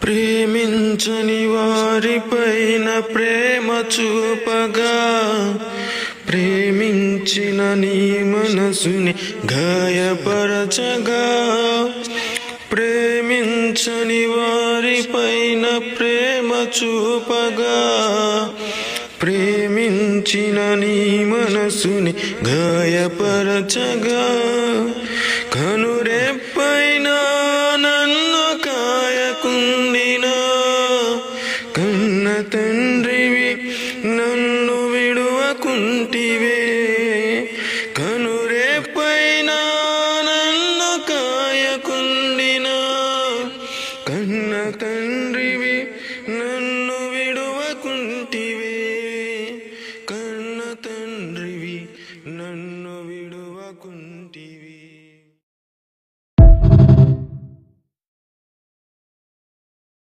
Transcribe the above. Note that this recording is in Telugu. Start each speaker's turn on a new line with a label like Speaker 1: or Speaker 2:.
Speaker 1: ప్రేమించని వారిపైన ప్రేమ చూపగా, ప్రేమించిన నీ మనసుని గాయపరచగా. ప్రేమించని వారిపైన ప్రేమ చూపగా, ప్రేమించిన నీ మనసుని గాయపరచగా. కనురెప్పైనా నన్ను కాయకుండినా, కన్న తండ్రివి నన్ను విడువకుంటివే. కనురెప్పైనా నన్ను కాయకుండినా, కన్న తండ్రివి నన్ను